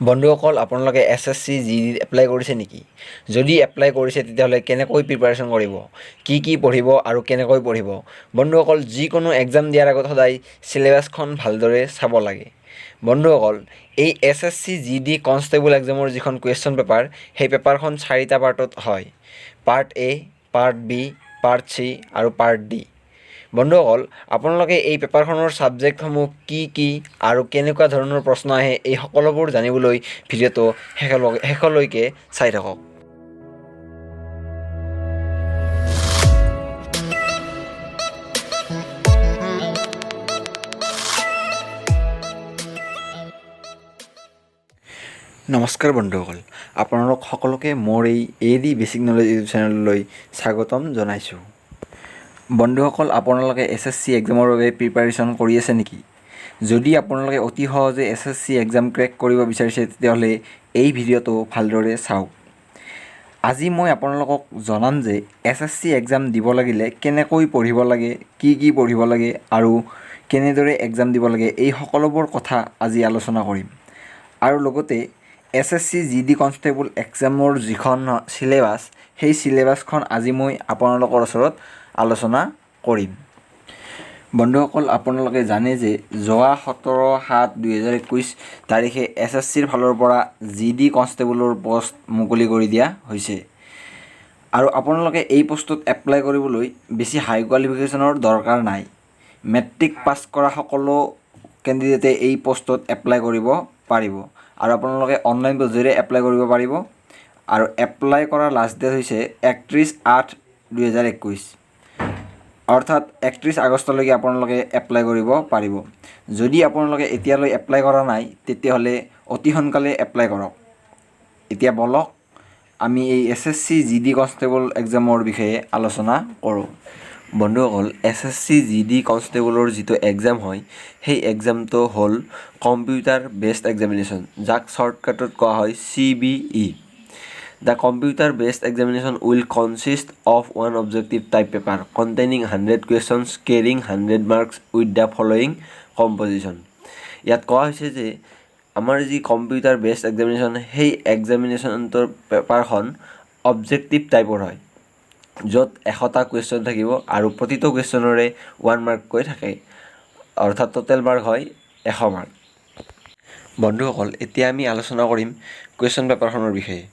বন্ধুসকল আপোনালোকে SSC GD apply কৰিছে নেকি? যদি এপ্লাই কৰিছে তেতিয়াহ'লে কেনেকৈ প্ৰিপাৰেশ্যন কৰিব? কি পঢ়িব আৰু কেনেকৈ পঢ়িব? বন্ধুসকল যিকোনো এক্সাম দিয়াৰ আগত সদায় চিলেবাছখন ভালদৰে চাব লাগে। বন্ধুসকল এই SSC GD কনষ্টেবল এক্সামৰ যিখন কুৱেশ্যন পেপাৰ সেই পেপাৰখন 4টা পাৰ্টত হয়। Part A, part B, part C আৰু পাৰ্ট D। বন্ধুসকল আপোনালোকে এই পেপাৰখনৰ ছাবজেক্টসমূহ কি আৰু কেনেকুৱা ধৰণৰ প্ৰশ্ন আহে এই সকলোবোৰ জানিবলৈ ভিডিঅ'টো শেষলৈকে চাই থাকক। নমস্কাৰ বন্ধুসকল, আপোনালোক সকলোকে মোৰ এই AD বেচিক নলেজ ইউটিউব চেনেললৈ স্বাগতম জনাইছোঁ। বন্ধুসকল আপোনালোকে SSC এক্সামৰ বাবে প্ৰিপাৰেশ্যন কৰি আছে নেকি? যদি আপোনালোকে অতি সহজে SSC এক্সাম ক্ৰেক কৰিব বিচাৰিছে তেতিয়াহ'লে এই ভিডিঅ'টো ভালদৰে চাওক। আজি মই আপোনালোকক জনাম যে SSC এক্সাম দিব লাগিলে কেনেকৈ পঢ়িব লাগে, কি পঢ়িব লাগে আৰু কেনেদৰে এক্সাম দিব লাগে এই সকলোবোৰ কথা আজি আলোচনা কৰিম। আৰু লগতে SSC GD কনষ্টেবল এক্সামৰ যিখন চিলেবাছ সেই চিলেবাছখন আজি মই আপোনালোকৰ ওচৰত আলোচনা কৰিম। বন্ধুসকল আপোনালোকে জানে যে যোৱা 17/7/2021 তাৰিখে SSCৰ ফালৰ পৰা GD কনষ্টেবলৰ পষ্ট মুকলি কৰি দিয়া হৈছে। আৰু আপোনালোকে এই পষ্টত এপ্লাই কৰিবলৈ বেছি হাই কোৱালিফিকেশ্যনৰ দৰকাৰ নাই। মেট্ৰিক পাছ কৰা সকলো কেণ্ডিডেটে এই পষ্টত এপ্লাই কৰিব পাৰিব আৰু আপোনালোকে অনলাইন পদ্ধতিৰে এপ্লাই কৰিব পাৰিব। আৰু এপ্লাই কৰাৰ লাষ্ট ডেট হৈছে 31/8/2021, অৰ্থাৎ 31 আগষ্টলৈকে আপোনালোকে এপ্লাই কৰিব পাৰিব। যদি আপোনালোকে এতিয়ালৈ এপ্লাই কৰা নাই তেতিয়াহ'লে অতি সোনকালে এপ্লাই কৰক। এতিয়া বলক আমি এই SSC GD কনষ্টেবল এক্সামৰ বিষয়ে আলোচনা কৰোঁ। বন্ধুসকল SSC GD কনষ্টেবলৰ যিটো এক্সাম হয় সেই এক্সামটো হ'ল কম্পিউটাৰ বেছড এক্সামিনেশ্যন, যাক শ্বৰ্টকাটত কোৱা হয় CBE। The computer-based examination will consist of one objective type paper containing 100 questions carrying 100 marks with the following composition. ইয়াত কোৱা হৈছে যে আমাৰ যি কম্পিউটাৰ বেছড এক্সামিনেশ্যন সেই এক্সামিনেশ্যনটোৰ পেপাৰখন অবজেক্টিভ টাইপৰ হয়, য'ত 100টা কুৱেশ্যন থাকিব আৰু প্ৰতিটো কুৱেশ্যনৰে 1 মাৰ্ককৈ থাকে, অৰ্থাৎ টোটেল মাৰ্ক হয় 100 মাৰ্ক। বন্ধুসকল এতিয়া আমি আলোচনা কৰিম কুৱেশ্যন পেপাৰখনৰ বিষয়ে।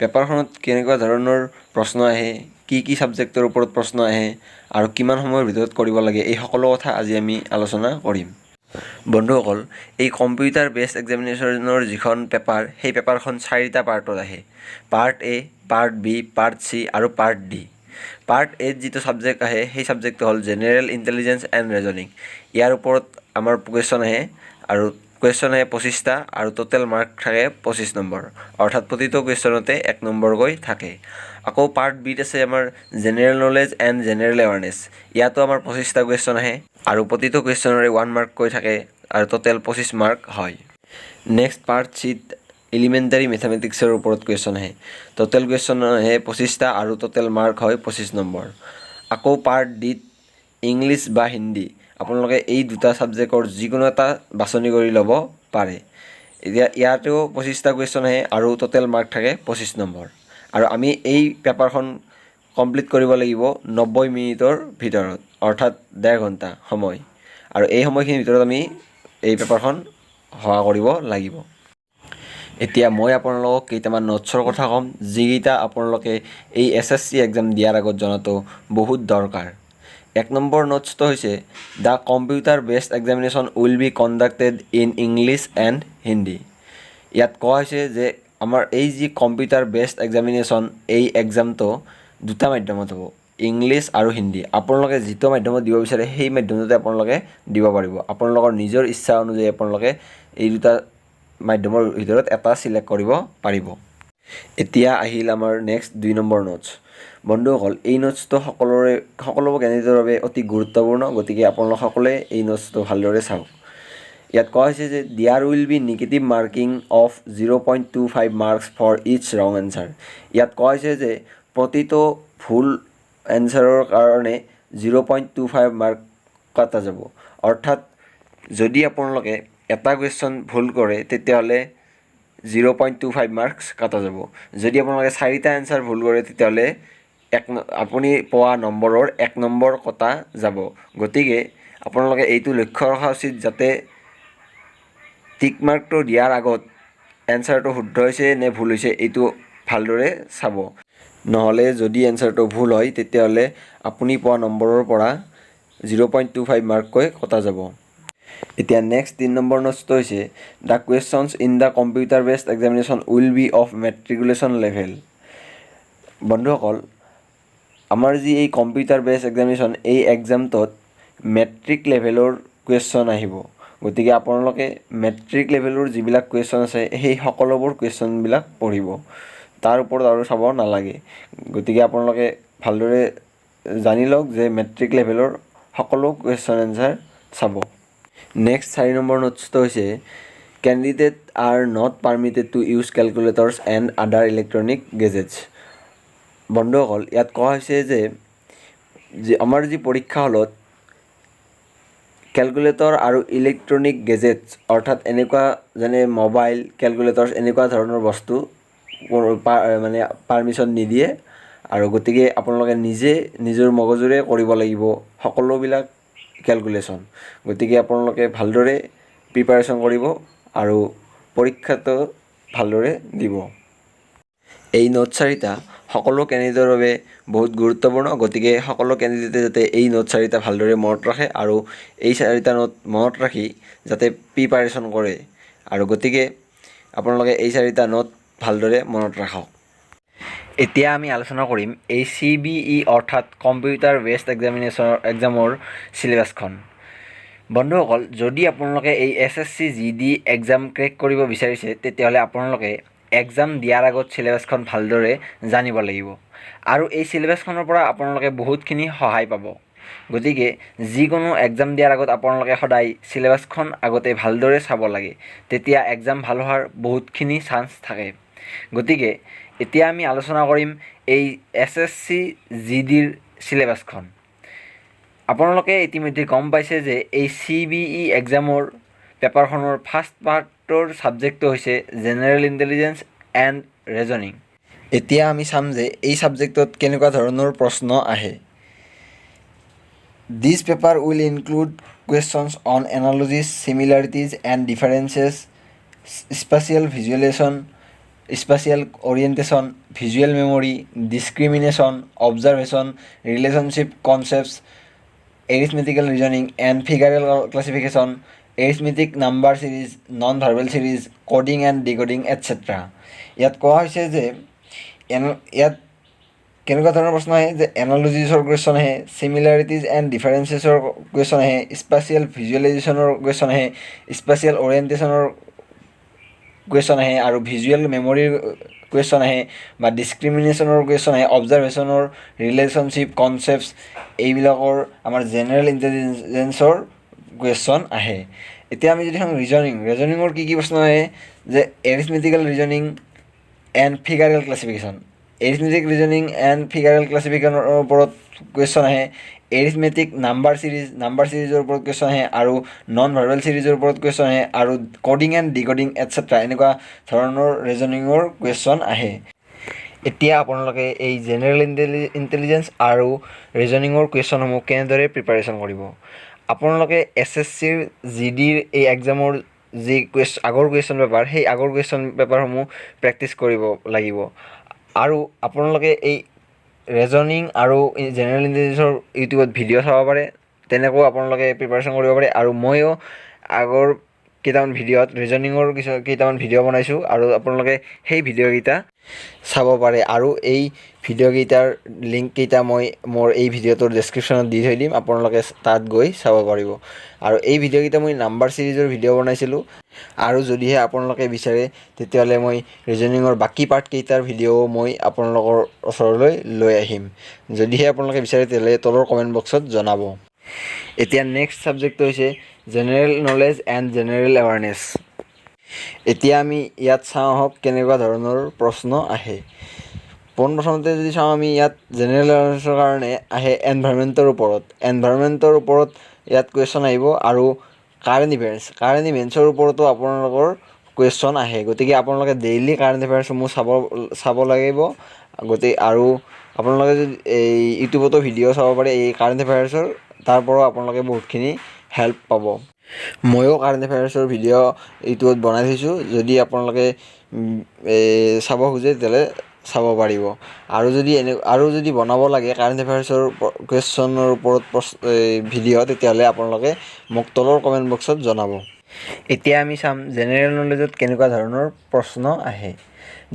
পেপাৰখনত কেনেকুৱা ধৰণৰ প্ৰশ্ন আহে, কি ছাবজেক্টৰ ওপৰত প্ৰশ্ন আহে আৰু কিমান সময়ৰ ভিতৰত কৰিব লাগে এই সকলো কথা আজি আমি আলোচনা কৰিম। বন্ধুসকল এই কম্পিউটাৰ বেছড এক্সামিনেশ্যনৰ যিখন পেপাৰ সেই পেপাৰখন 4টা পাৰ্টত আহে। Part A, part B, part C আৰু পাৰ্ট D। পাৰ্ট A যিটো ছাবজেক্ট আহে সেই ছাবজেক্টটো হ'ল জেনেৰেল ইণ্টেলিজেঞ্চ এণ্ড ৰিজনিং। ইয়াৰ ওপৰত আমাৰ কুৱেশ্যন আহে আৰু কুৱেশ্যন আহে 25টা আৰু টোটেল মাৰ্ক থাকে 25 নম্বৰ, অৰ্থাৎ প্ৰতিটো কুৱেশ্যনতে 1 নম্বৰকৈ থাকে। আকৌ পাৰ্ট Bত আছে আমাৰ general knowledge and general awareness. ইয়াতো আমাৰ 25টা কুৱেশ্যন আহে আৰু প্ৰতিটো কুৱেশ্যনৰে 1 মাৰ্ককৈ থাকে আৰু টোটেল 25 মাৰ্ক হয়। নেক্সট পাৰ্ট Cত এলিমেণ্টাৰী মেথামেটিক্সৰ ওপৰত কুৱেশ্যন আহে। টোটেল কুৱেশ্যন আহে 25টা আৰু টোটেল মাৰ্ক হয় 25 নম্বৰ। আকৌ পাৰ্ট Dত ইংলিছ বা হিন্দী, আপোনালোকে এই দুটা ছাবজেক্টৰ যিকোনো এটা বাছনি কৰি ল'ব পাৰে। এতিয়া ইয়াতেও 25টা কুৱেশ্যন আহে আৰু টোটেল মাৰ্ক থাকে 25 নম্বৰ। আৰু আমি এই পেপাৰখন কমপ্লিট কৰিব লাগিব 90 মিনিটৰ ভিতৰত, অৰ্থাৎ 1.5 ঘণ্টা সময়। আৰু এই সময়খিনিৰ ভিতৰত আমি এই পেপাৰখন হোৱা কৰিব লাগিব। এতিয়া মই আপোনালোকক কেইটামান নোটছৰ কথা ক'ম, যিকেইটা আপোনালোকে এই SSC এক্সাম দিয়াৰ আগত জনাটো বহুত দৰকাৰ। 1 নম্বৰ নোটছটো হৈছে the computer based examination will be conducted in English and Hindi. ইয়াত কোৱা হৈছে যে আমাৰ এই যি কম্পিউটাৰ বেছড এক্সামিনেশ্যন এই এক্সামটো দুটা মাধ্যমত হ'ব, ইংলিছ আৰু হিন্দী। আপোনালোকে যিটো মাধ্যমত দিব বিচাৰে সেই মাধ্যমতে আপোনালোকে দিব পাৰিব। আপোনালোকৰ নিজৰ ইচ্ছা অনুযায়ী আপোনালোকে এই দুটা মাধ্যমৰ ভিতৰত এটা চিলেক্ট কৰিব পাৰিব। এতিয়া আহিল আমাৰ নেক্সট 2 নম্বৰ নোটছ। বন্ধুসকল এই নোটছটো সকলো কেণ্ডিডেটৰ বাবে অতি গুৰুত্বপূৰ্ণ, গতিকে আপোনালোক সকলোৱে এই নোটছটো ভালদৰে চাওক। ইয়াত কোৱা হৈছে যে there will be negative marking of 0.25 marks for each wrong answer. ইয়াত কোৱা হৈছে যে প্ৰতিটো ভুল এনচাৰৰ কাৰণে 0.25 মাৰ্ক কটা যাব, অৰ্থাৎ যদি আপোনালোকে এটা কুৱেশ্যন ভুল কৰে তেতিয়াহ'লে 0.25 মাৰ্কছ কটা যাব। যদি আপোনালোকে 4টা এনচাৰ ভুল কৰে তেতিয়াহ'লে আপুনি পোৱা নম্বৰৰ 1 নম্বৰ কটা যাব। গতিকে আপোনালোকে এইটো লক্ষ্য ৰখা উচিত যাতে টিক মাৰ্কটো দিয়াৰ আগত এনচাৰটো শুদ্ধ হৈছে নে ভুল হৈছে এইটো ভালদৰে চাব। নহ'লে যদি এনচাৰটো ভুল হয় তেতিয়াহ'লে আপুনি পোৱা নম্বৰৰ পৰা 0.25 মাৰ্ককৈ কটা যাব। এতিয়া নেক্সট 3 নম্বৰ নোটছটো হৈছে the questions in the computer based examination will be of matriculation level. বন্ধুসকল, আমাৰ যি এই কম্পিউটাৰ বেছড এক্সামিনেশ্যন এই এক্সামটোত মেট্ৰিক লেভেলৰ কুৱেশ্যন আহিব। গতিকে আপোনালোকে মেট্ৰিক লেভেলৰ যিবিলাক কুৱেশ্যন আছে সেই সকলোবোৰ কুৱেশ্যনবিলাক পঢ়িব, তাৰ ওপৰত আৰু চাব নালাগে। গতিকে আপোনালোকে ভালদৰে জানি লওক যে মেট্ৰিক লেভেলৰ সকলো কুৱেশ্যন এনচাৰ চাব। নেক্সট 4 নম্বৰ নোটছটো হৈছে candidates are not permitted to use calculators and other electronic gadgets. বন্ধুসকল, ইয়াত কোৱা হৈছে যে আমাৰ যি পৰীক্ষা হলত কেলকুলেটৰ আৰু ইলেক্ট্ৰনিক গেজেটছ অৰ্থাৎ এনেকুৱা যেনে মোবাইল, কেলকুলেটৰ্ছ এনেকুৱা ধৰণৰ বস্তু মানে পাৰ্মিশ্যন নিদিয়ে। আৰু গতিকে আপোনালোকে নিজে নিজৰ মগজুৰে কৰিব লাগিব সকলোবিলাক কেলকুলেশ্যন। গতিকে আপোনালোকে ভালদৰে প্ৰিপাৰেশ্যন কৰিব আৰু পৰীক্ষাটো ভালদৰে দিব। এই নোট 4টা সকলো কেণ্ডিডেটৰ বাবে বহুত গুৰুত্বপূৰ্ণ। গতিকে সকলো কেণ্ডিডেটে যাতে এই নোট 4টা ভালদৰে মনত ৰাখে আৰু এই 4টা নোট মনত ৰাখি যাতে প্ৰিপাৰেশ্যন কৰে। আৰু গতিকে আপোনালোকে এই 4টা নোট ভালদৰে মনত ৰাখক। এতিয়া আমি আলোচনা কৰিম এই CBE অৰ্থাৎ কম্পিউটাৰ বেছড এক্সামৰ চিলেবাছখন। বন্ধুসকল, যদি আপোনালোকে এই SSC GD এক্সাম ক্ৰেক কৰিব বিচাৰিছে তেতিয়াহ'লে আপোনালোকে এক্সাম দিয়াৰ আগত চিলেবাছখন ভালদৰে জানিব লাগিব। আৰু এই চিলেবাছখনৰ পৰা আপোনালোকে বহুতখিনি সহায় পাব। গতিকে যিকোনো এক্সাম দিয়াৰ আগত আপোনালোকে সদায় চিলেবাছখন আগতে ভালদৰে চাব লাগে, তেতিয়া এক্সাম ভাল হোৱাৰ বহুতখিনি চান্স থাকে। গতিকে এতিয়া আমি আলোচনা কৰিম এই SSC GDৰ চিলেবাছখন। আপোনালোকে ইতিমধ্যে গম পাইছে যে এই CBE এক্সামৰ পেপাৰখনৰ ফাৰ্ষ্ট পাৰ্টৰ ছাবজেক্টটো হৈছে জেনেৰেল ইণ্টেলিজেঞ্চ এণ্ড ৰিজনিং। এতিয়া আমি চাম যে এই ছাবজেক্টত কেনেকুৱা ধৰণৰ প্ৰশ্ন আহে। This paper will include questions on analogies, similarities and differences, spatial visualisation, spatial orientation, visual memory, discrimination, observation, relationship concepts, arithmetical reasoning and figural classification, arithmetic number series, non verbal series, coding and decoding etcetera. ইয়াত কোৱা হৈছে যে ইয়াত কেনেকুৱা ধৰণৰ প্ৰশ্ন আহে যে এনালজিছৰ কুৱেশ্যন আহে, ছিমিলাৰিটিজ এণ্ড ডিফাৰেঞ্চেছৰ কুৱেশ্যন আহে, স্পেচিয়েল ভিজুৱেলাইজেশ্যনৰ কুৱেশ্যন আহে, স্পেচিয়েল অৰিয়েণ্টেশ্যনৰ কুৱেশ্যন আহে আৰু ভিজুৱেল মেমৰিৰ কুৱেশ্যন আহে বা ডিছক্ৰিমিনেশ্যনৰ কুৱেশ্যন আহে, অবজাৰ্ভেশ্যনৰ, ৰিলেশ্যনশ্বিপ কনচেপ্টছ এইবিলাকৰ আমাৰ জেনেৰেল ইণ্টেলিজেঞ্চৰ কুৱেশ্যন আহে। এতিয়া আমি যদি চাওঁ ৰিজনিঙৰ কি প্ৰশ্ন আহে যে arithmetical reasoning and figural classification, arithmetic reasoning and figural ক্লাছিফিকেশ্যনৰ ওপৰত কুৱেশ্যন আহে, এৰিথমেটিক নাম্বাৰ ছিৰিজৰ ওপৰত কুৱেশ্যন আহে আৰু নন ভাৰ্বেল ছিৰিজৰ ওপৰত কুৱেশ্যন আহে আৰু কোডিং এণ্ড ডিকোডিং এটচেট্ৰা এনেকুৱা ধৰণৰ ৰিজনিঙৰ কুৱেশ্যন আহে। এতিয়া আপোনালোকে এই জেনেৰেল ইণ্টেলিজেঞ্চ আৰু ৰিজনিঙৰ কুৱেশ্যনসমূহ কেনেদৰে প্ৰিপাৰেশ্যন কৰিব। আপোনালোকে SSCৰ GDৰ এই এক্সামৰ যি আগৰ কুৱেশ্যন পেপাৰ সেই আগৰ কুৱেশ্যন পেপাৰসমূহ প্ৰেক্টিচ কৰিব লাগিব। আৰু আপোনালোকে এই ৰিজনিং আৰু জেনেৰেল ইণ্টেলিজেঞ্চৰ ইউটিউবত ভিডিঅ' চাব পাৰে, তেনেকৈও আপোনালোকে প্ৰিপাৰেশ্যন কৰিব পাৰে। আৰু ময়ো আগৰ কেইটামান ভিডিঅ'ত ৰিজনিঙৰ কেইটামান ভিডিঅ' বনাইছোঁ আৰু আপোনালোকে সেই ভিডিঅ'কেইটা চাব পাৰে। আৰু এই ভিডিঅ'কেইটাৰ লিংককেইটা মই মোৰ এই ভিডিঅ'টোৰ ডেছক্ৰিপশ্যনত দি থৈ দিম, আপোনালোকে তাত গৈ চাব পাৰিব। আৰু এই ভিডিঅ'কেইটা মই নাম্বাৰ ছিৰিজৰ ভিডিঅ' বনাইছিলোঁ। আৰু যদিহে আপোনালোকে বিচাৰে তেতিয়াহ'লে মই ৰিজনিঙৰ বাকী পাৰ্টকেইটাৰ ভিডিঅ'ও মই আপোনালোকৰ ওচৰলৈ লৈ আহিম। যদিহে আপোনালোকে বিচাৰে তেতিয়াহ'লে তলৰ কমেণ্ট বক্সত জনাব। এতিয়া নেক্সট ছাবজেক্টটো হৈছে general knowledge and general awareness. এতিয়া আমি ইয়াত চাওঁ আহক কেনেকুৱা ধৰণৰ প্ৰশ্ন আহে। পোনপ্ৰথমতে যদি চাওঁ আমি ইয়াত জেনেৰেল এৱাৰনেছৰ কাৰণে আহে এনভাইৰনমেণ্টৰ ওপৰত ইয়াত কুৱেশ্যন আহিব আৰু কাৰেণ্ট ইভেণ্টছৰ ওপৰতো আপোনালোকৰ কুৱেশ্যন আহে, গতিকে আপোনালোকে ডেইলি কাৰেণ্ট এফেয়াৰ্ছসমূহ চাব লাগিব। গতিকে আৰু আপোনালোকে যদি এই ইউটিউবতো ভিডিঅ' চাব পাৰে এই কাৰেণ্ট এফেয়াৰ্ছৰ, তাৰ পৰাও আপোনালোকে বহুতখিনি হেল্প পাব। ময়ো কাৰেণ্ট এফেয়াৰ্ছৰ ভিডিঅ' ইউটিউবত বনাই থৈছোঁ, যদি আপোনালোকে চাব খোজে তেতিয়াহ'লে চাব পাৰিব। আৰু যদি বনাব লাগে কাৰেণ্ট এফেয়াৰ্ছৰ কুৱেশ্যনৰ ওপৰত ভিডিঅ', তেতিয়াহ'লে আপোনালোকে মোক তলৰ কমেণ্ট বক্সত জনাব। এতিয়া আমি চাম জেনেৰেল নলেজত কেনেকুৱা ধৰণৰ প্ৰশ্ন আহে।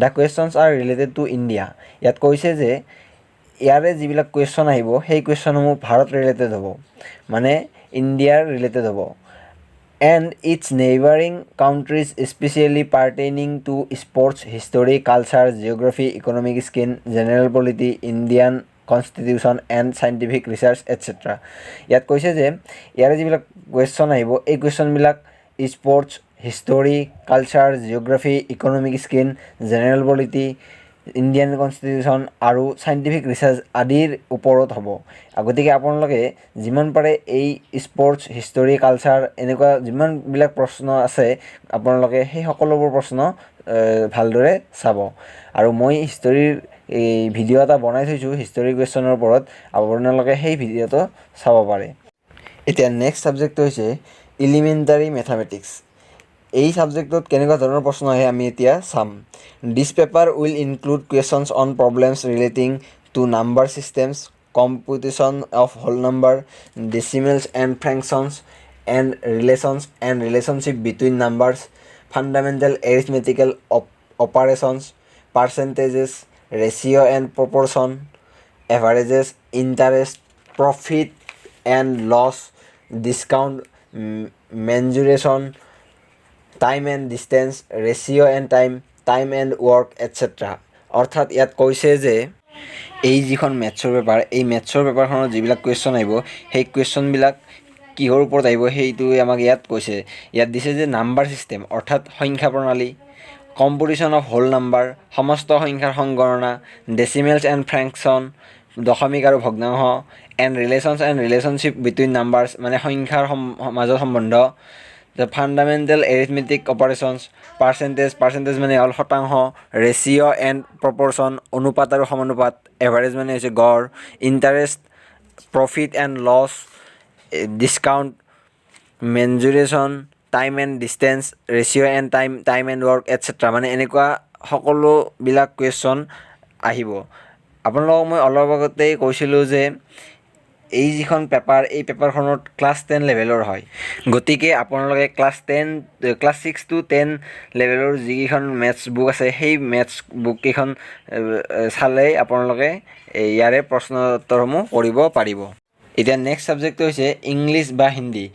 The questions R related to India. ইয়াত কৈছে যে ইয়াৰে যিবিলাক কুৱেশ্যন আহিব সেই কুৱেশ্যনসমূহ ভাৰত ৰিলেটেড হ'ব, মানে ইণ্ডিয়াৰ ৰিলেটেড হ'ব। And its neighbouring countries specially pertaining to sports, history, culture, geography, economic scene, general polity, Indian constitution and scientific research etcetera. ইয়াত কৈছে যে ইয়াৰে যিবিলাক কুৱেশ্যন আহিব এই কুৱেশ্যনবিলাক sports, history, culture, geography, economic scene, general polity, Indian constitution আৰু scientific research আদিৰ ওপৰত হ'ব। গতিকে আপোনালোকে যিমান পাৰে এই স্পৰ্টছ, হিষ্টৰী, কালচাৰ এনেকুৱা যিমানবিলাক প্ৰশ্ন আছে আপোনালোকে সেই সকলোবোৰ প্ৰশ্ন ভালদৰে চাব। আৰু মই হিষ্টৰীৰ এই ভিডিঅ' এটা বনাই থৈছোঁ হিষ্টৰী কুৱেশ্যনৰ ওপৰত, আপোনালোকে সেই ভিডিঅ'টো চাব পাৰে। এতিয়া নেক্সট ছাবজেক্টটো হৈছে এলিমেণ্টাৰী মেথামেটিক্স। এই ছাবজেক্টত কেনেকুৱা ধৰণৰ প্ৰশ্ন আহে আমি এতিয়া চাম। This paper will include questions on problems relating to number systems, computation of whole number, decimals and fractions and relationship between numbers, fundamental arithmetical operations, percentages, ratio' and proportion, averages, interest, profit and loss, discount, mensuration, time and distance, ratio' and time and work etcetera. অৰ্থাৎ ইয়াত কৈছে যে এই যিখন মেথছৰ paper, এই মেথছৰ পেপাৰখনত যিবিলাক question আহিব সেই কুৱেশ্যনবিলাক কিহৰ ওপৰত আহিব সেইটোৱে আমাক ইয়াত কৈছে। ইয়াত দিছে যে নাম্বাৰ ছিষ্টেম অৰ্থাৎ সংখ্যা প্ৰণালী, কম্পিউটেশ্যন অফ হোল নাম্বাৰ সমস্ত সংখ্যাৰ সংগণনা, ডেচিমেলছ এণ্ড ফ্ৰেকশ্যন দশমিক আৰু ভগ্নাংশ, এণ্ড ৰিলেশ্যনশ্বিপ বিটুইন নাম্বাৰছ মানে সংখ্যাৰ মাজত সম্বন্ধ, ফাণ্ডামেণ্টেল এৰিথমেটিক অপাৰেশ্যনছ, পাৰ্চেণ্টেজ মানে হ'ল শতাংশ, ৰেচিঅ' এণ্ড প্ৰপৰ্শ্যন অনুপাত আৰু সমানুপাত, এভাৰেজ মানে হৈছে গড়, interest, profit and loss, discount, mensuration, time and distance, ratio' and time and work etcetera মানে এনেকুৱা সকলোবিলাক কুৱেশ্যন আহিব। আপোনালোকক মই অলপ আগতেই কৈছিলোঁ যে এই যিখন পেপাৰ এই পেপাৰখনত ক্লাছ 10 লেভেলৰ হয়, গতিকে আপোনালোকে ক্লাছ 6 to 10 লেভেলৰ যিকেইখন মেথছ বুক আছে সেই মেথছ বুককেইখন চালেই আপোনালোকে ইয়াৰে প্ৰশ্ন উত্তৰসমূহ কৰিব পাৰিব। এতিয়া নেক্সট ছাবজেক্টটো হৈছে ইংলিছ বা হিন্দী।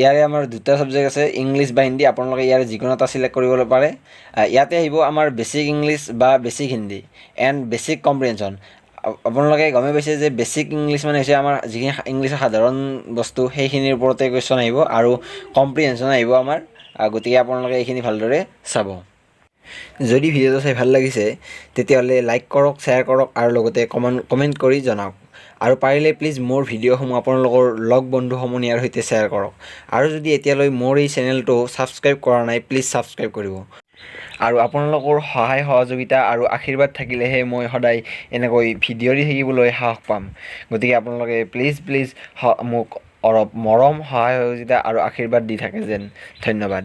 ইয়াৰে আমাৰ দুটা ছাবজেক্ট আছে, ইংলিছ বা হিন্দী। আপোনালোকে ইয়াৰে যিকোনো এটা চিলেক্ট কৰিব পাৰে। ইয়াতে আহিব আমাৰ বেছিক ইংলিছ বা basic Hindi and basic comprehension. আপোনালোকে গমেই পাইছে যে বেছিক ইংলিছ মানে হৈছে আমাৰ যিখিনি ইংলিছৰ সাধাৰণ বস্তু সেইখিনিৰ ওপৰতে কুৱেশ্যন আহিব, আৰু কম্প্ৰিহেনশ্যন আহিব আমাৰ। গতিকে আপোনালোকে এইখিনি ভালদৰে চাব। যদি ভিডিঅ'টো চাই ভাল লাগিছে তেতিয়াহ'লে লাইক কৰক, শ্বেয়াৰ কৰক আৰু লগতে কমেণ্ট কৰি জনাওক। আৰু পাৰিলে প্লিজ মোৰ ভিডিঅ'সমূহ আপোনালোকৰ লগ বন্ধু সমনীয়াৰ সৈতে শ্বেয়াৰ কৰক। আৰু যদি এতিয়ালৈ মোৰ এই চেনেলটো ছাবস্ক্ৰাইব কৰা নাই প্লিজ ছাবস্ক্ৰাইব কৰিব। আৰু আপোনালোকৰ সহায় সহযোগিতা আৰু আশীৰ্বাদ থাকিলেহে মই সদায় এনেকৈ ভিডিঅ' দি থাকিবলৈ সাহস পাম। গতিকে আপোনালোকে প্লিজ মোক অলপ মৰম, সহায় সহযোগিতা আৰু আশীৰ্বাদ দি থাকে যেন। ধন্যবাদ।